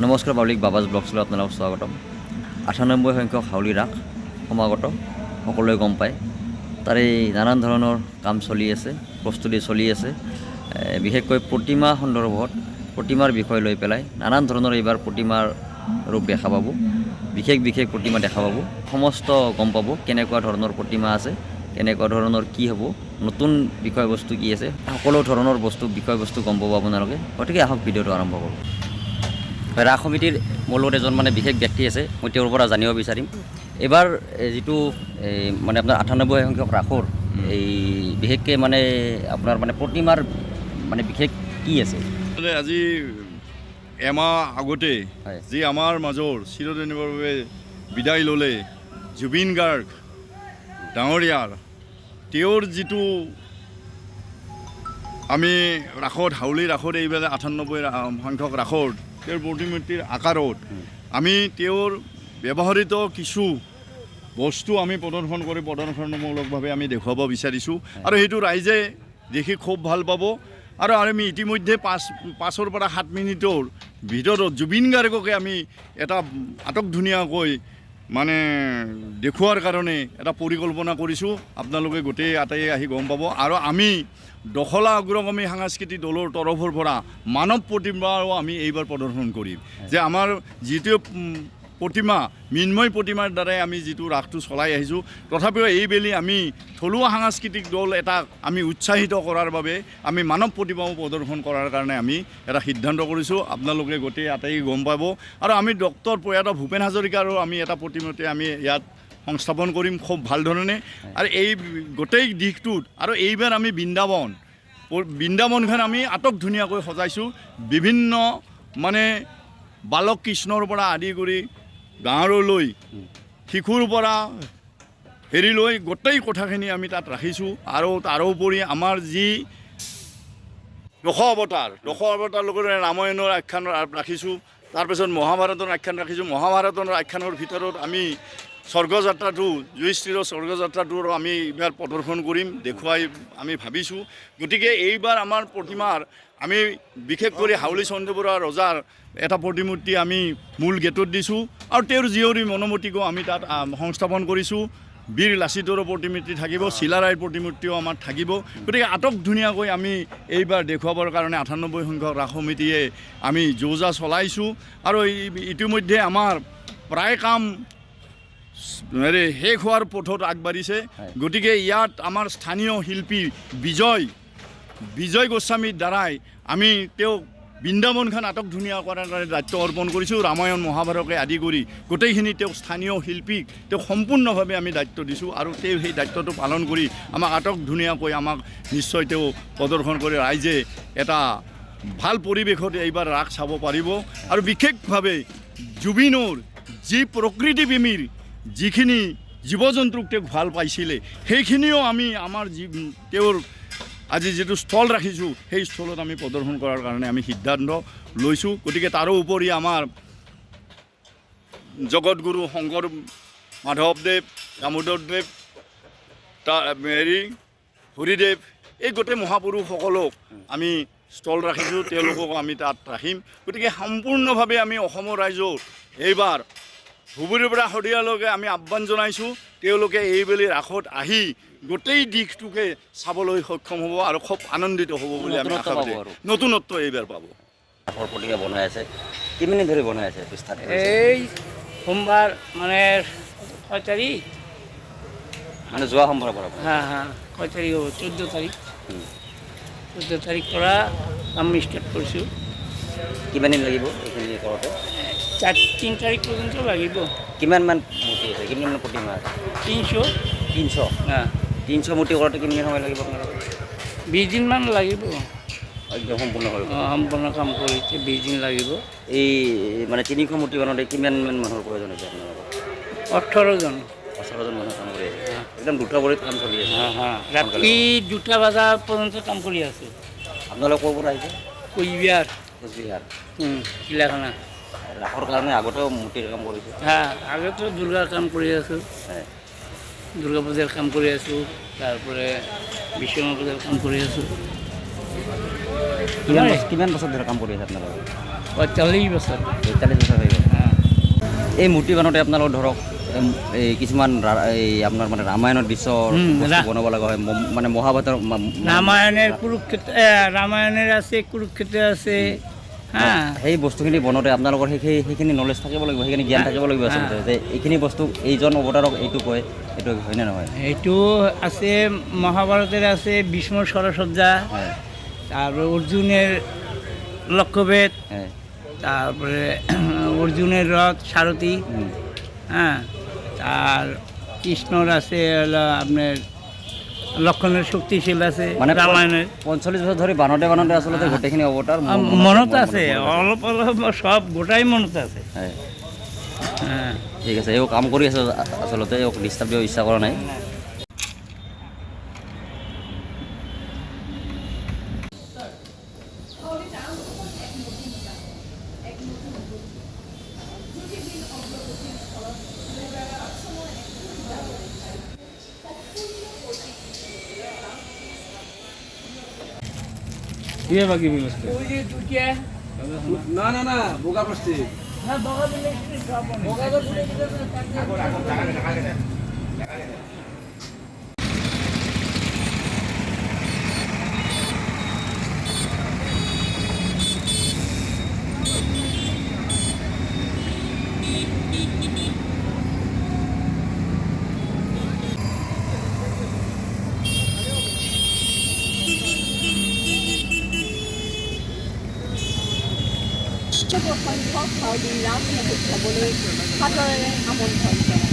নমস্কাৰ পাব্লিক বাবাজ ব্লগছলৈ আপোনালোকক স্বাগতম। ৯৮ সংখ্যক হাউলি ৰাস সমাগত সকলোৱে গম পায়। তাৰে নানান ধৰণৰ কাম চলি আছে, প্ৰস্তুতি চলি আছে। বিশেষকৈ প্ৰতিমা সন্দৰ্ভত প্ৰতিমাৰ বিষয় লৈ পেলাই নানান ধৰণৰ এইবাৰ প্ৰতিমাৰ ৰূপ দেখা পাব। বিশেষ প্ৰতিমা দেখা পাব। সমস্ত গম পাব কেনেকুৱা ধৰণৰ প্ৰতিমা আছে, কেনেকুৱা ধৰণৰ কি হ'ব, নতুন বিষয়বস্তু কি আছে, সকলো ধৰণৰ বিষয়বস্তু গম পাব আপোনালোকে। গতিকে আহক ভিডিঅ'টো আৰম্ভ কৰোঁ। ৰাস সমিতিৰ মোৰ লগত এজন বিশেষ ব্যক্তি আছে, মই তেওঁৰ পৰা জানিব বিচাৰিম এইবাৰ যিটো মানে আপোনাৰ ৯৮ সংখ্যক ৰাসৰ এই বিশেষকৈ আপোনাৰ প্ৰতিমাৰ বিশেষ কি আছে। আজি এমাহ আগতে যি আমাৰ মাজৰ চিৰদিনৰ বাবে বিদায় ল'লে জুবিন গাৰ্গ ডাঙৰীয়াৰ, তেওঁৰ যিটো আমি ৰাসত হাউলি ৰাসত এইবাৰ ৯৮ সংখ্যক ৰাসত তেওঁৰ প্ৰতিমূৰ্তিৰ আকাৰত আমি তেওঁৰ ব্যৱহৃত কিছু বস্তু আমি প্ৰদৰ্শনমূলকভাৱে আমি দেখুৱাব বিচাৰিছোঁ আৰু সেইটো ৰাইজে দেখি খুব ভাল পাব। আৰু আমি ইতিমধ্যে ৫ৰ পৰা ৭ মিনিটৰ ভিতৰত জুবিন গাৰ্গকে আমি এটা আটকধুনীয়াকৈ দেখুৱাৰ কাৰণে এটা পৰিকল্পনা কৰিছোঁ। আপোনালোকে গোটেই আটাই আহি গম পাব। আৰু আমি দখলা অগ্ৰগামী সাংস্কৃতিক দলৰ তৰফৰ পৰা মানৱ প্ৰতিমাও আমি এইবাৰ প্ৰদৰ্শন কৰিম। যে আমাৰ যিটো প্ৰতিমা মৃন্ময় প্ৰতিমাৰ দ্বাৰাই আমি যিটো ৰাসটো চলাই আহিছোঁ, তথাপিও এইবেলি আমি থলুৱা সাংস্কৃতিক দল এটাক আমি উৎসাহিত কৰাৰ বাবে আমি মানৱ প্ৰতিমাও প্ৰদৰ্শন কৰাৰ কাৰণে আমি এটা সিদ্ধান্ত কৰিছোঁ। আপোনালোকে গোটেই আটাই গম পাব। আৰু আমি ডক্টৰ প্ৰয়াত ভূপেন হাজৰিকাৰো আমি এটা প্ৰতিমূৰ্তি আমি ইয়াত সংস্থাপন কৰিম খুব ভাল ধৰণে। আৰু এই গোটেই দিশটোত আৰু এইবাৰ আমি বৃন্দাবনখন আমি আটকধুনীয়াকৈ সজাইছোঁ। বিভিন্ন বালক কৃষ্ণৰ পৰা আদি কৰি গাঁৱলৈ শিশুৰ পৰা হেৰিলৈ গোটেই কথাখিনি আমি তাত ৰাখিছোঁ। আৰু তাৰোপৰি আমাৰ যি দশ অৱতাৰ লগত ৰামায়ণৰ আখ্যান ৰাখিছোঁ। তাৰপিছত মহাভাৰতৰ আখ্যান ৰাখিছোঁ। মহাভাৰতৰ আখ্যানৰ ভিতৰত আমি স্বৰ্গযাত্ৰাটো যুধিষ্ঠিৰৰ স্বৰ্গযাত্ৰাটোৰ আমি এইবাৰ প্ৰদৰ্শন কৰিম, দেখুৱাই আমি ভাবিছোঁ। গতিকে এইবাৰ আমাৰ প্ৰতিমাৰ আমি বিশেষ কৰি হাউলি চন্দ্ৰপুৰা ৰজাৰ এটা প্ৰতিমূৰ্তি আমি মূল গেটত দিছোঁ আৰু তেওঁৰ জীয়ৰী মনোমতীকো আমি তাত সংস্থাপন কৰিছোঁ। বীৰ লাচিতৰো প্ৰতিমূৰ্তি থাকিব, চিলাৰায়ৰ প্ৰতিমূৰ্তিও আমাৰ থাকিব। গতিকে আটকধুনীয়াকৈ আমি এইবাৰ দেখুৱাবৰ কাৰণে ৯৮ সংখ্যক ৰাস সমিতিয়ে আমি যোজা চলাইছোঁ। আৰু ইতিমধ্যে আমাৰ প্ৰায় কাম শেষ হোৱাৰ পথত আগবাঢ়িছে। গতিকে ইয়াত আমাৰ স্থানীয় শিল্পী বিজয় গোস্বামীৰ দ্বাৰাই আমি তেওঁক বৃন্দাবনখন আটকধুনীয়া কৰাৰ কাৰণে দায়িত্ব অৰ্পণ কৰিছোঁ। ৰামায়ণ মহাভাৰতকে আদি কৰি গোটেইখিনি তেওঁক স্থানীয় শিল্পীক তেওঁক সম্পূৰ্ণভাৱে আমি দায়িত্ব দিছোঁ। আৰু তেওঁ সেই দায়িত্বটো পালন কৰি আমাক আটকধুনীয়াকৈ আমাক নিশ্চয় তেওঁ প্ৰদৰ্শন কৰি ৰাইজে এটা ভাল পৰিৱেশত এইবাৰ ৰাস চাব পাৰিব। আৰু বিশেষভাৱে জুবিনৰ যি প্ৰকৃতিপ্ৰেমীৰ যিখিনি জীৱ জন্তুক তেওঁক ভাল পাইছিলে, সেইখিনিও আমি আমাৰ তেওঁৰ আজি যিটো স্থল ৰাখিছোঁ সেই স্থলত আমি প্ৰদৰ্শন কৰাৰ কাৰণে আমি সিদ্ধান্ত লৈছোঁ। গতিকে তাৰোপৰি আমাৰ জগতগুৰু শংকৰ মাধৱদেৱ, দামোদৰদেৱ, হৰিদেৱ, এই গোটেই মহাপুৰুষসকলক আমি স্থল ৰাখিছোঁ, তেওঁলোকক আমি তাত ৰাখিম। গতিকে সম্পূৰ্ণভাৱে আমি অসমৰ ৰাইজক এইবাৰ ধুবুৰীৰ পৰা শদিয়ালৈকে আমি আহ্বান জনাইছোঁ। তেওঁলোকে এইবেলি ৰাসত আহি গোটেই দিশটোকে চাবলৈ সক্ষম হ'ব আৰু খুব আনন্দিত হ'ব বুলি আমি আশা কৰোঁ। নতুনত্ব এইবাৰ পাব। ৰাসৰ প্ৰতিমা বনাই আছে, কিমান দিন ধৰি বনাই আছে? এই সোমবাৰ ৬ তাৰিখ যোৱা সোমবাৰৰ পৰা। ৬ তাৰিখ হ'ব, ১৪ তাৰিখ ১৪ তাৰিখ পৰা কাম ষ্টাৰ্ট কৰিছোঁ। কিমান দিন লাগিব এইখিনি কৰোঁতে? ৩ তাৰিখ পৰ্যন্ত লাগিব। কিমানমান মূৰ্তি আছে, কিমানমান প্ৰতিমা আছে? ৩০০। ৩০০ মূৰ্তি কৰোঁতে কিমান সময় লাগিব আপোনালোকৰ? ২০ দিনমান লাগিব। একদম সম্পূৰ্ণ কৰিব? সম্পূৰ্ণ কাম কৰিছে ২০ দিন লাগিব। এই ৩০০ মূৰ্তি বনাওঁতে কিমানমান মানুহৰ প্ৰয়োজন হৈছে আপোনালোকৰ? ১৮জন মানুহ কাম কৰি আছে। একদম দ্ৰুতগতিত কাম চলি আছে। ৰাতি ২টা বজা পৰ্যন্ত কাম কৰি আছোঁ। আপোনালোক ক'ৰ পৰা আহিছে? কোচবিহাৰ। চিলাখানা। ৰাসৰ কাৰণে আগতেও মূৰ্তিৰ কাম কৰিছে? আগতেও দুৰ্গাৰ কাম কৰি আছোঁ, দুৰ্গা পূজাৰ কাম কৰি আছোঁ, তাৰপৰে বিশ্বকৰ্মা পূজাৰ কাম কৰি আছোঁ। কিমান বছৰ ধৰি কাম কৰি আছে আপোনালোকে? 45 বছৰ 40 বছৰ হৈ গ'ল হা। এই মূৰ্তি বানোতে আপোনালোক ধৰক এই কিছুমান এই আপোনাৰ মানে ৰামায়ণৰ দৃশ্য বনাব লগা হয় মানে মহাভাৰতৰ ৰামায়ণেৰ কুৰুক্ষেত্ৰ ৰামায়ণেৰ আছে কুৰুক্ষেত্ৰ আছে হ্যাঁ সেই বস্তুখিনি বনাওঁতে আপোনালোকৰ সেইখিনি নলেজ থাকিব লাগিব সেইখিনি জ্ঞান থাকিব লাগিব আচলতে যে এইখিনি বস্তু এইজন অৱতাৰক এইটো কয় এইটো হয়নে নহয় এইটো আছে মহাভারতের আছে ভীষ্ম সরসজ্জা হয় তারপরে অর্জুনের লক্ষ্যভেদ হয় তারপরে অর্জুনের রথ সারথি হ্যাঁ আর কৃষ্ণর আছে হলো আপনার লক্ষণের শক্তিশীল আছে মানে রামায়ণের 45 বছৰ ধৰি বানোতে আচলতে গোটেইখিনি অৱতাৰ মনত আছে অলপ অলপ সব গোটাই মনত আছে হয় হ্যাঁ ঠিক আছে এও কাম কৰি আছে আচলতে এওক ডিষ্টাৰ্ব দিব ইচ্ছা কৰা নাই কিহে বাকি ব্যৱস্থা ওই যে দুটিয়া না না না বোকা প্ৰস্তুত হ্যাঁ বগা দিলে সব বগা সংখ্যক খাৱলী ৰাম চাবলৈ সাদৰেৰে আমন্ত্ৰণ জনায়